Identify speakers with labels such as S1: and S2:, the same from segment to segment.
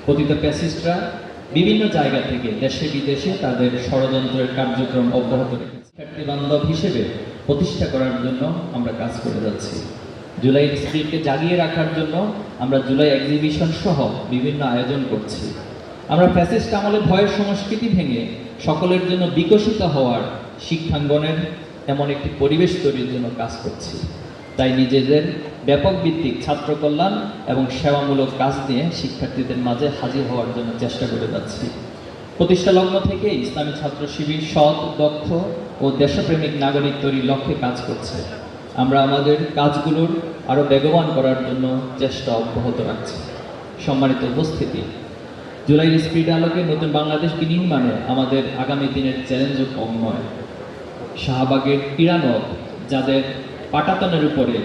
S1: পতিত ফ্যাসিস্টরা বিভিন্ন জায়গা থেকে দেশে বিদেশে তাদের ষড়যন্ত্রের কার্যক্রম অব্যাহত রেখেছে। শিক্ষার্থী বান্ধব হিসেবে প্রতিষ্ঠা করার জন্য আমরা কাজ করে যাচ্ছি। জুলাই স্পিরিটকে জাগিয়ে রাখার জন্য আমরা জুলাই এক্সিবিশন সহ বিভিন্ন আয়োজন করছি। আমরা ফ্যাসিস্ট আমলে ভয়ের সংস্কৃতি ভেঙে সকলের জন্য বিকশিত হওয়ার শিক্ষাঙ্গনের এমন একটি পরিবেশ তৈরির জন্য কাজ করছি। তাই নিজেদের ব্যাপক ভিত্তিক ছাত্র কল্যাণ এবং সেবামূলক কাজ নিয়ে শিক্ষার্থীদের মাঝে হাজির হওয়ার জন্য চেষ্টা করে যাচ্ছি। প্রতিষ্ঠা লগ্ন থেকে ইসলামী ছাত্র শিবির সৎ, দক্ষ ও দেশপ্রেমিক নাগরিক তৈরির লক্ষ্যে কাজ করছে। আমরা আমাদের কাজগুলোর আরও বেগবান করার জন্য চেষ্টা অব্যাহত রাখছি। সম্মানিত উপস্থিতি, জুলাইয়ের স্পিরিট আলোকে নতুন বাংলাদেশ বিনির্মাণে আমাদের আগামী দিনের চ্যালেঞ্জও কম নয়। শাহবাগের পিরানক যাদের পাটাতনের উপরে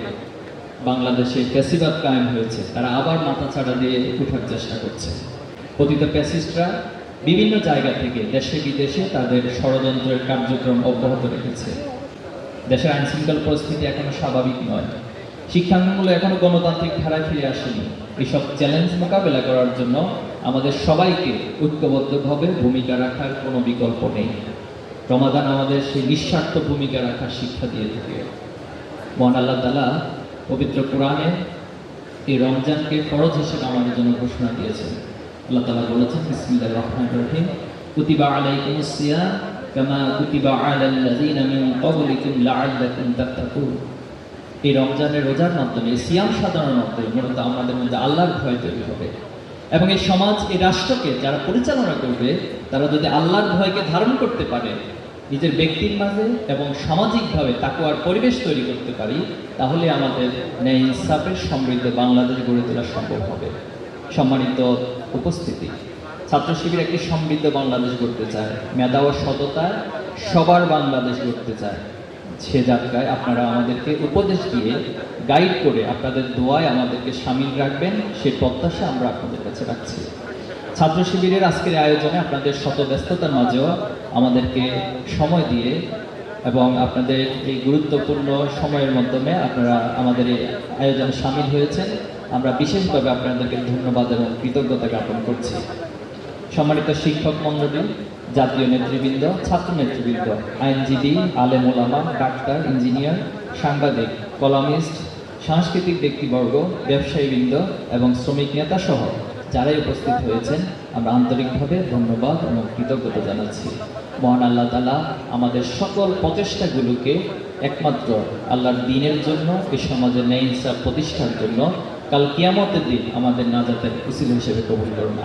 S1: বাংলাদেশে ফ্যাসিবাদ কায়েম হয়েছে, তারা আবার মাথাচাড়া দিয়ে ওঠার চেষ্টা করছে। পতিত ফ্যাসিস্টরা বিভিন্ন জায়গা থেকে দেশে বিদেশে তাদের ষড়যন্ত্রের কার্যক্রম অব্যাহত রেখেছে। দেশের আইনশৃঙ্খলা পরিস্থিতি এখনো স্বাভাবিক নয়। শিক্ষাঙ্গনগুলো এখনো গণতান্ত্রিক ধারায় ফিরে আসেনি। এসব চ্যালেঞ্জ মোকাবেলা করার জন্য আমাদের সবাইকে ঐক্যবদ্ধভাবে ভূমিকা রাখার কোনো বিকল্প নেই। রমাদান আমাদের সেই নিঃস্বার্থ ভূমিকা রাখার শিক্ষা দিয়ে থাকে। মহান আল্লাহ তাআলা পবিত্র কোরআনে এই রমজানকে ফরজ হিসেবে আমাদের জন্য ঘোষণা দিয়েছেন। আল্লাহ তাআলা বলেছেন, বিসমিল্লাহির রহমানির রহিম, কুতিবা আলাইকুমুস সিয়াম কামা কুতিবা আলাল লাযিনা মিন ক্বাবলিকুম লাআল্লাকুম তাত্তাকুন। এই রমজানের রোজার মাধ্যমে, সিয়াম সাধনার মাধ্যমে মূলত আমাদের মধ্যে আল্লাহর ভয় তৈরি হবে এবং এই সমাজ, এই রাষ্ট্রকে যারা পরিচালনা করবে তারা যদি আল্লাহর ভয়কে ধারণ করতে পারে, নিজের ব্যক্তির মাঝে এবং সামাজিকভাবে তাকওয়ার পরিবেশ তৈরি করতে পারি, তাহলে আমাদের ন্যায় ইনসাফের সমৃদ্ধ বাংলাদেশ গড়ে তোলা সম্ভব হবে। সম্মানিত উপস্থিতি, ছাত্র শিবির একটি সমৃদ্ধ বাংলাদেশ গড়তে চায়, মেধা ও সততায় সবার বাংলাদেশ গড়তে চায়। সে যাত্রায় আপনারা আমাদেরকে উপদেশ দিয়ে, গাইড করে, আপনাদের দোয়ায় আমাদেরকে সামিল রাখবেন, সে প্রত্যাশা আমরা আপনাদের কাছে রাখছি। ছাত্র শিবিরের আজকের আয়োজনে আপনাদের শত ব্যস্ততার মাঝেও আমাদেরকে সময় দিয়ে এবং আপনাদের এই গুরুত্বপূর্ণ সময়ের মাধ্যমে আপনারা আমাদের এই আয়োজনে সামিল হয়েছেন। আমরা বিশেষভাবে আপনাদেরকে ধন্যবাদ এবং কৃতজ্ঞতা জ্ঞাপন করছি। সম্মানিত শিক্ষক মণ্ডলী, জাতীয় নেতৃবৃন্দ, ছাত্র নেতৃবৃন্দ, আইনজীবী, আলেম ওলামা, ডাক্তার, ইঞ্জিনিয়ার, সাংবাদিক, কলামিস্ট, সাংস্কৃতিক ব্যক্তিবর্গ, ব্যবসায়ীবৃন্দ এবং শ্রমিক নেতা সহ যারাই উপস্থিত হয়েছেন, আমরা আন্তরিকভাবে ধন্যবাদ এবং কৃতজ্ঞতা জানাচ্ছি। মহান আল্লাহ তাআলা আমাদের সকল প্রচেষ্টাগুলোকে একমাত্র আল্লাহর দ্বীনের জন্য, এই সমাজের ন্যায় ইনসাফ প্রতিষ্ঠার জন্য কাল কিয়ামতের দিন আমাদের নাজাতের উসিলা হিসেবে কবুল করুন।